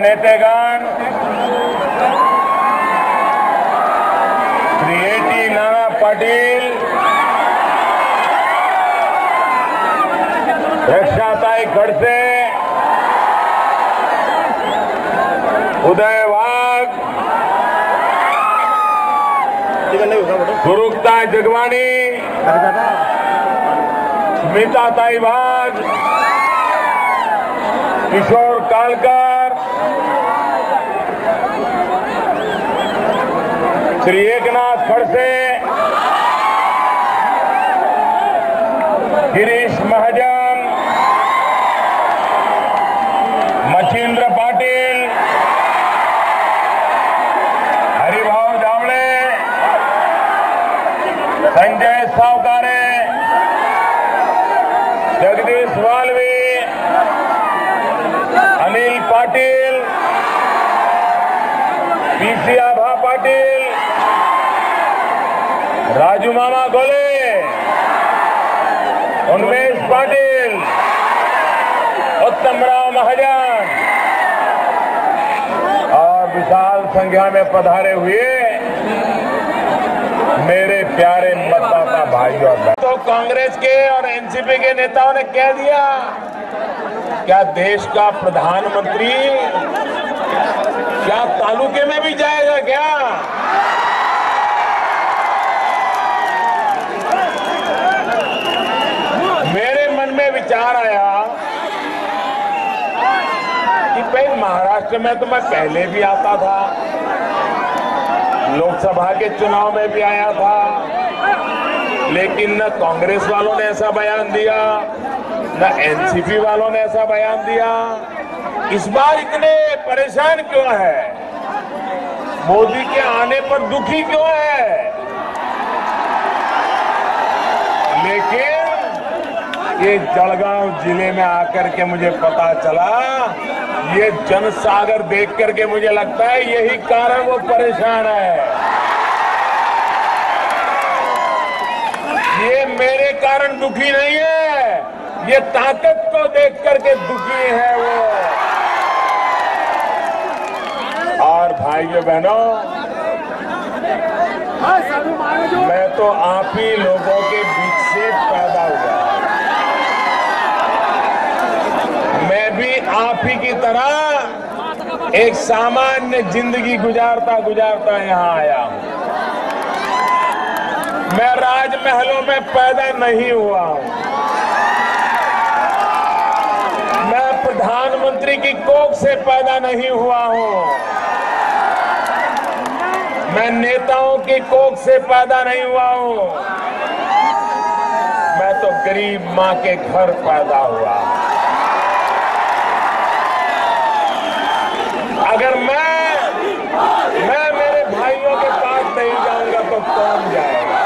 नेतेगण, श्री ए.टी. नाना पाटील, रक्षाताई खडसे, उदय वाघ, गुरुताई जगवानी, स्मिताताई वाघ, किशोर Kalkar, Shri Eknath Khadse, Girish Mahajan, Machhindra Patil, Haribhau Jawale, Sanjay Savkare, Jagdish Valvi, Anil Patil, PC आभा पाटील, राजू मामा गोले, उन्मेष पाटील, उत्तमराव महाजन और विशाल संख्या में पधारे हुए मेरे प्यारे मतदाता भाइयों और बहनों। तो कांग्रेस के और एनसीपी के नेताओं ने कह दिया, क्या देश का प्रधानमंत्री क्या तालुके में भी जाएगा क्या? मेरे मन में विचार आया कि भाई महाराष्ट्र में तो मैं पहले भी आता था, लोकसभा के चुनाव में भी आया था, लेकिन न कांग्रेस वालों ने ऐसा बयान दिया, न एनसीपी वालों ने ऐसा बयान दिया। इस बार इतने परेशान क्यों है? मोदी के आने पर दुखी क्यों है? लेकिन ये जलगांव जिले में आकर के मुझे पता चला, ये जनसागर देख करके मुझे लगता है यही कारण वो परेशान है। ये मेरे कारण दुखी नहीं है, ये ताकत को देख करके दुखी है वो। और भाइयों बहनों, मैं तो आप ही लोगों के बीच से पैदा हुआ, मैं भी आप ही की तरह एक सामान्य जिंदगी गुजारता गुजारता यहाँ आया हूँ। मैं राजमहलों में पैदा नहीं हुआ हूँ, मैं प्रधानमंत्री की कोख से पैदा नहीं हुआ हूँ, मैं नेताओं की कोख से पैदा नहीं हुआ हूँ, मैं तो गरीब माँ के घर पैदा हुआ। अगर मैं मेरे भाइयों के पास नहीं जाऊंगा तो कौन जाएगा?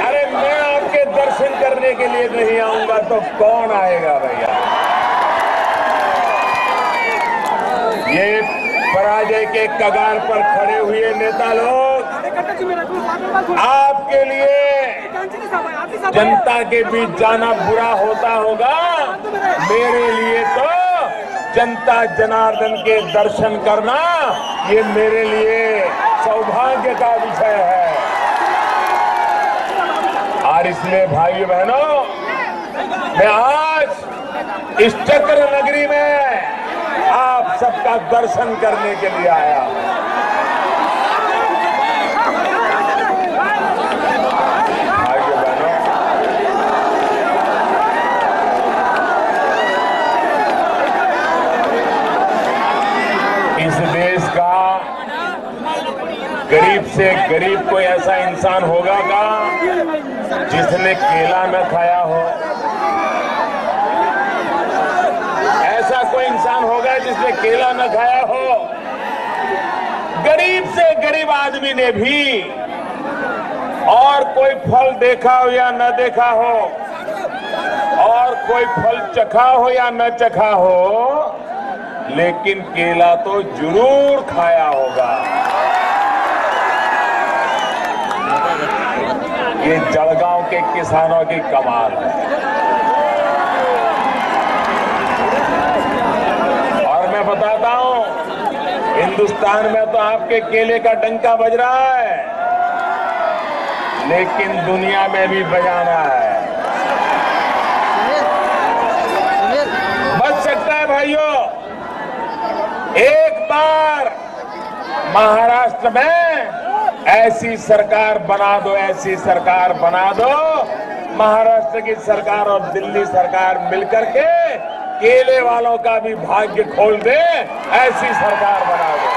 अरे मैं आपके दर्शन करने के लिए नहीं आऊंगा तो कौन आएगा भैया? ये पराजय के कगार पर खड़े हुए नेता लोग आपके लिए जनता के बीच जाना बुरा होता होगा, मेरे लिए तो जनता जनार्दन के दर्शन करना ये मेरे लिए सौभाग्य का विषय है। और इसलिए भाइयों बहनों, मैं आज इस चक्र नगरी में आप सबका दर्शन करने के लिए आया हूं। भाइयों बहनों, इस देश का गरीब से गरीब कोई ऐसा इंसान होगा का जिसने केला न खाया हो? ऐसा कोई इंसान होगा जिसने केला न खाया हो? गरीब से गरीब आदमी ने भी और कोई फल देखा हो या न देखा हो, और कोई फल चखा हो या न चखा हो, लेकिन केला तो जरूर खाया होगा। ये जलगांव के किसानों की कमाल है। हिंदुस्तान में तो आपके केले का डंका बज रहा है, लेकिन दुनिया में भी बजाना है। बच सकता है भाइयों। एक बार महाराष्ट्र में ऐसी सरकार बना दो, ऐसी सरकार बना दो, महाराष्ट्र की सरकार और दिल्ली सरकार मिलकर के केले वालों का भी भाग्य खोल दे, ऐसी सरकार बना दो।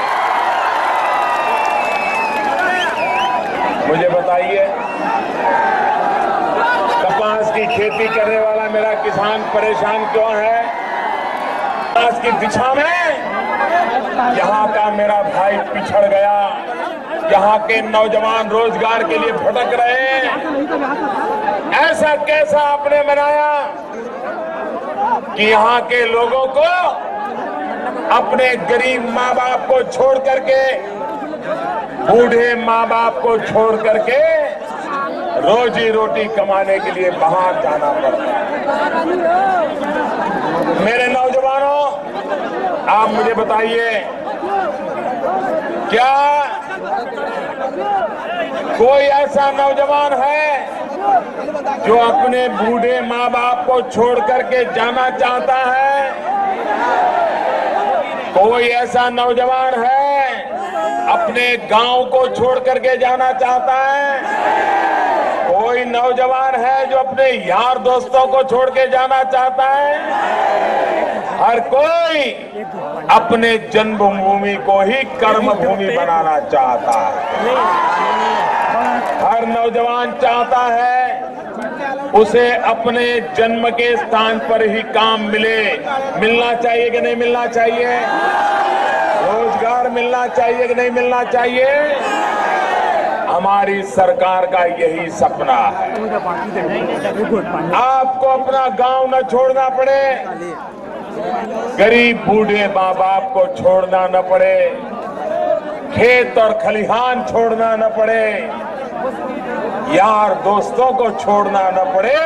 मुझे बताइए, कपास की खेती करने वाला मेरा किसान परेशान क्यों है? कपास की दिशा में यहाँ का मेरा भाई पिछड़ गया, यहाँ के नौजवान रोजगार के लिए भटक रहे हैं। ऐसा कैसा आपने बनाया कि यहाँ के लोगों को अपने गरीब माँ बाप को छोड़ करके, बूढ़े माँ बाप को छोड़ करके रोजी रोटी कमाने के लिए बाहर जाना पड़ता है। मेरे नौजवानों, आप मुझे बताइए, क्या कोई ऐसा नौजवान है जो अपने बूढ़े माँ बाप को छोड़ करके जाना चाहता है? कोई ऐसा नौजवान है अपने गांव को छोड़ करके जाना चाहता है? कोई नौजवान है जो अपने यार दोस्तों को छोड़ के जाना चाहता है? हर कोई अपने जन्मभूमि को ही कर्मभूमि बनाना चाहता है। हर नौजवान चाहता है उसे अपने जन्म के स्थान पर ही काम मिले। मिलना चाहिए कि नहीं मिलना चाहिए? रोजगार मिलना चाहिए कि नहीं मिलना चाहिए? हमारी सरकार का यही सपना है। आपको अपना गांव न छोड़ना पड़े, गरीब बूढ़े माँ बाप को छोड़ना न पड़े, खेत और खलिहान छोड़ना न पड़े, यार दोस्तों को छोड़ना न पड़े।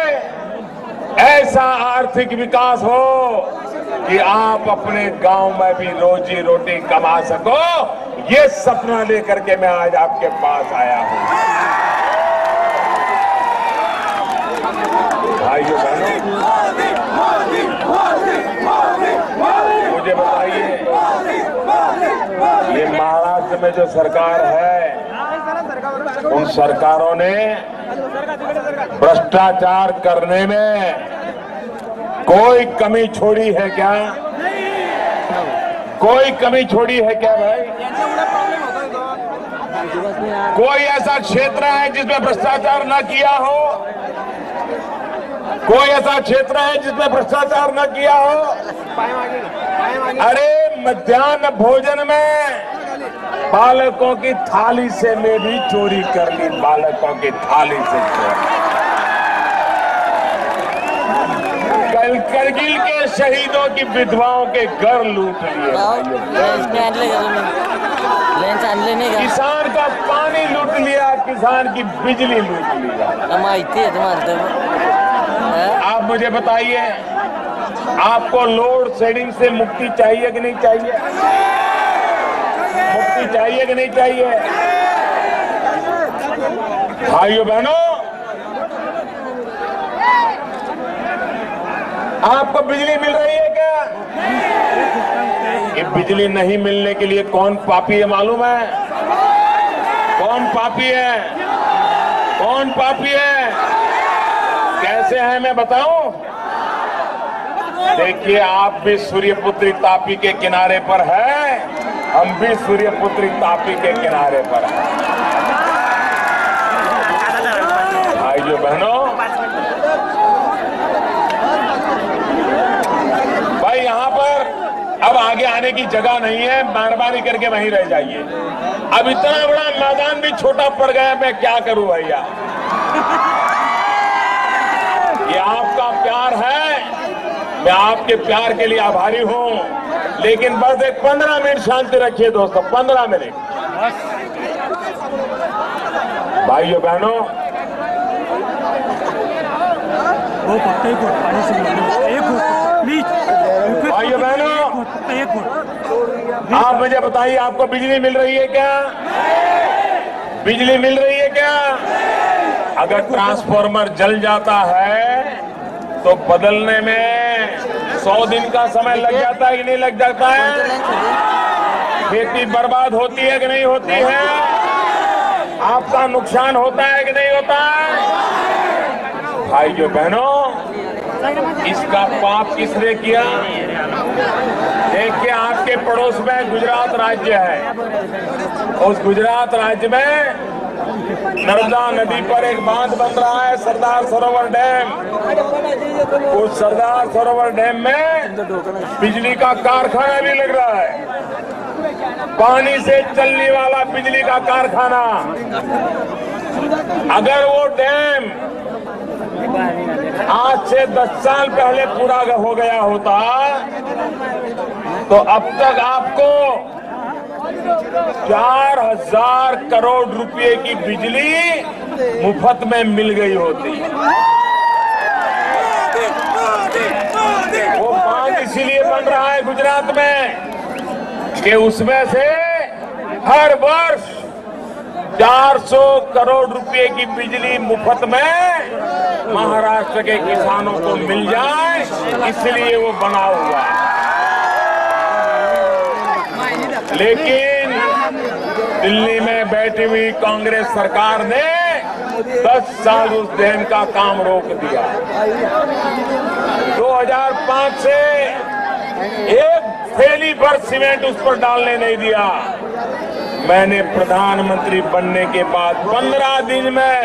ऐसा आर्थिक विकास हो कि आप अपने गांव में भी रोजी रोटी कमा सको, ये सपना लेकर के मैं आज आपके पास आया हूं। भाइयों बहनों, मुझे बताइए, ये महाराष्ट्र में जो सरकार है, उन सरकारों ने भ्रष्टाचार करने में कोई कमी छोड़ी है क्या? कोई कमी छोड़ी है क्या भाई? कोई ऐसा क्षेत्र है जिसमें भ्रष्टाचार न किया हो? कोई ऐसा क्षेत्र है जिसमें भ्रष्टाचार न किया हो? अरे मध्याह्न भोजन में बालकों की थाली से मैं भी चोरी कर ली, बालकों की थाली से चोरी। करगिल के शहीदों की विधवाओं के घर लूट लिए, किसान का पानी लूट लिया, किसान की बिजली लूट लिया। आप मुझे बताइए, आपको लोड शेडिंग से मुक्ति चाहिए कि नहीं चाहिए? मुक्ति चाहिए कि नहीं चाहिए? भाइयों बहनों, आपको बिजली मिल रही है क्या? ये बिजली नहीं मिलने के लिए कौन पापी है मालूम है? कौन पापी है? कौन पापी है? कैसे है मैं बताऊं? देखिए, आप भी सूर्यपुत्री तापी के किनारे पर है, हम भी सूर्यपुत्री तापी के किनारे पर हैं। भाइयों बहनों, भाई यहाँ पर अब आगे आने की जगह नहीं है, मेहरबानी करके वहीं रह जाइए। अब इतना बड़ा मैदान भी छोटा पड़ गया, मैं क्या करूं भैया? ये आपका प्यार है, मैं आपके प्यार के लिए आभारी हूं, लेकिन बस एक 15 मिनट शांति रखिए दोस्तों, 15 मिनट। भाइयों बहनों, भाइयों बहनों, आप मुझे बताइए, आपको बिजली मिल रही है क्या? बिजली मिल रही है क्या? अगर ट्रांसफार्मर जल जाता है तो बदलने में 100 दिन का समय लग जाता है कि नहीं लग जाता है? खेती बर्बाद होती है कि नहीं होती है? आपका नुकसान होता है कि नहीं होता है? भाइयों बहनों, इसका पाप किसने किया? देखिए, आपके पड़ोस में गुजरात राज्य है। उस गुजरात राज्य में नर्मदा नदी पर एक बांध बन रहा है, सरदार सरोवर डैम। उस सरदार सरोवर डैम में बिजली का कारखाना भी लग रहा है, पानी से चलने वाला बिजली का कारखाना। अगर वो डैम आज से 10 साल पहले पूरा हो गया होता तो अब तक आपको 4000 करोड़ रुपए की बिजली मुफ्त में मिल गई होती। वो बांध इसीलिए बन रहा है गुजरात में कि उसमें से हर वर्ष 400 करोड़ रुपए की बिजली मुफ्त में महाराष्ट्र के किसानों को मिल जाए, इसलिए वो बना हुआ है। लेकिन दिल्ली में बैठी हुई कांग्रेस सरकार ने 10 साल उस डैम का काम रोक दिया। 2005 से एक थैली भर सीमेंट उस पर डालने नहीं दिया। मैंने प्रधानमंत्री बनने के बाद 15 दिन में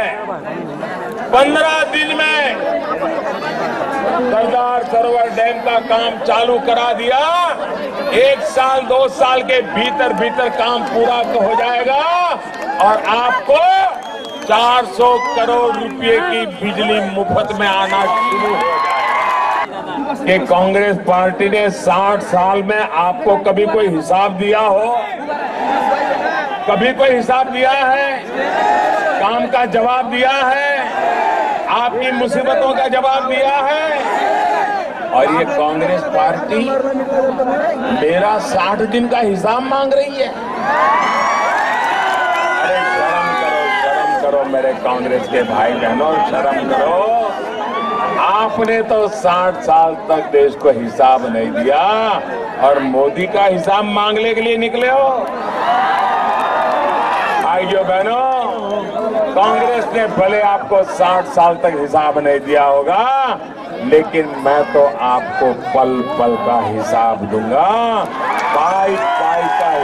सरदार सरोवर डैम का काम चालू करा दिया। 1 साल 2 साल के भीतर काम पूरा हो जाएगा और आपको 400 करोड़ रुपए की बिजली मुफ्त में आना शुरू हो जाएगा। कि कांग्रेस पार्टी ने 60 साल में आपको कभी कोई हिसाब दिया हो? कभी कोई हिसाब दिया है? काम का जवाब दिया है? आपकी मुसीबतों का जवाब दिया है? और ये कांग्रेस पार्टी मेरा 60 दिन का हिसाब मांग रही है। अरे शर्म करो मेरे कांग्रेस के भाई बहनों, शर्म करो। आपने तो 60 साल तक देश को हिसाब नहीं दिया और मोदी का हिसाब मांगने के लिए निकले हो। भाइयों बहनों, कांग्रेस ने भले आपको 60 साल तक हिसाब नहीं दिया होगा, लेकिन मैं तो आपको पल पल का हिसाब दूंगा, पाई का हिसाब,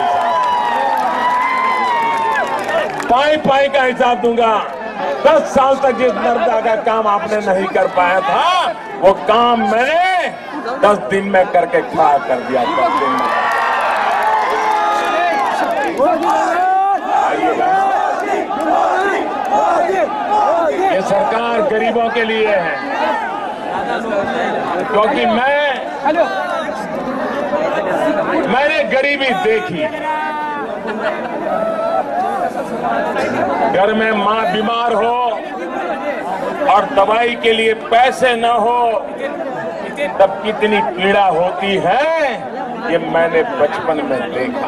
पाई का हिसाब दूंगा। 10 साल तक जिस नर्मदा का काम आपने नहीं कर पाया था, वो काम मैंने 10 दिन में करके खड़ा कर दिया। 10 दिन में। ये सरकार गरीबों के लिए है, क्योंकि मैंने गरीबी देखी। घर में माँ बीमार हो और दवाई के लिए पैसे न हो, तब कितनी पीड़ा होती है, ये मैंने बचपन में देखा।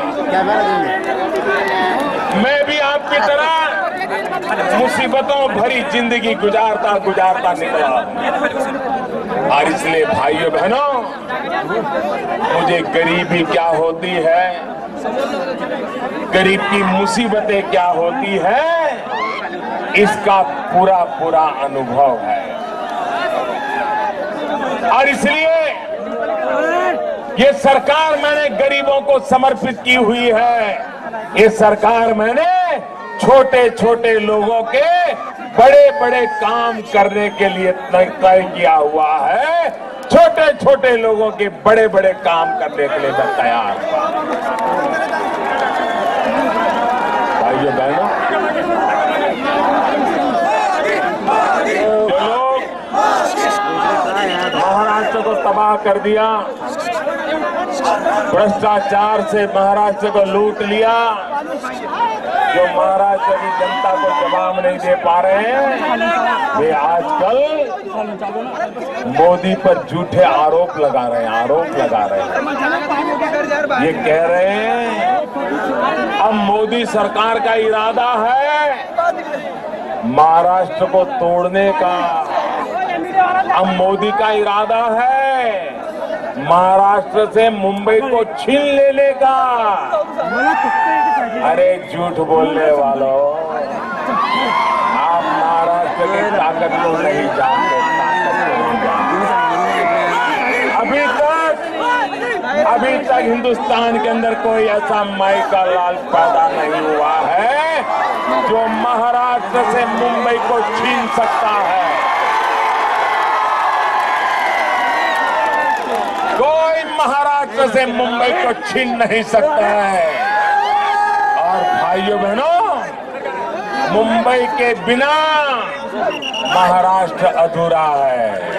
मैं भी आपकी तरह मुसीबतों भरी जिंदगी गुजारता निकला। और इसलिए भाइयों बहनों, मुझे गरीबी क्या होती है, गरीब की मुसीबतें क्या होती है, इसका पूरा अनुभव है। और इसलिए ये सरकार मैंने गरीबों को समर्पित की हुई है। ये सरकार मैंने छोटे लोगों के बड़े काम करने के लिए तय किया हुआ है। छोटे लोगों के बड़े काम करने के लिए मैं तैयार हूं। भाइयों बहनों, जो लोग महाराष्ट्र को तबाह कर दिया, भ्रष्टाचार से महाराष्ट्र को लूट लिया, जो महाराष्ट्र की जनता को जवाब नहीं दे पा रहे हैं, वे आजकल मोदी पर झूठे आरोप लगा रहे हैं, ये कह रहे हैं अब मोदी सरकार का इरादा है महाराष्ट्र को तोड़ने का। अब मोदी का इरादा है महाराष्ट्र से मुंबई को छीन लेने का। अरे झूठ बोलने वालों, आप महाराष्ट्र की ताकत को नहीं जानते, अभी तक हिंदुस्तान के अंदर कोई ऐसा माई का लाल पैदा नहीं हुआ है जो महाराष्ट्र से मुंबई को छीन सकता है। कोई महाराष्ट्र से मुंबई को छीन नहीं सकता है। और भाइयों बहनों, मुंबई के बिना महाराष्ट्र अधूरा है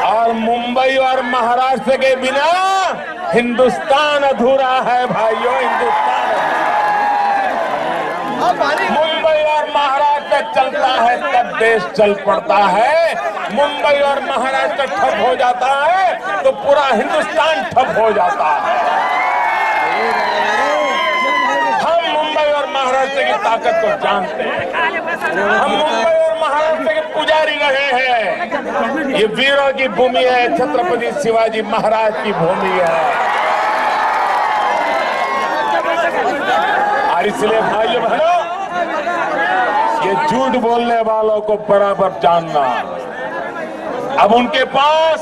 और मुंबई और महाराष्ट्र के बिना हिंदुस्तान अधूरा है। भाइयों, हिंदुस्तान मुंबई और महाराष्ट्र चलता है तब देश चल पड़ता है। मुंबई और महाराष्ट्र ठप हो जाता है तो पूरा हिंदुस्तान ठप हो जाता है। हम मुंबई और महाराष्ट्र की ताकत को जानते हैं। हम मुंबई और महाराष्ट्र के पुजारी रहे हैं। ये वीरों की भूमि है, छत्रपति शिवाजी महाराज की भूमि है। और इसलिए भाइयों बहनों, ये झूठ बोलने वालों को बराबर जानना। अब उनके पास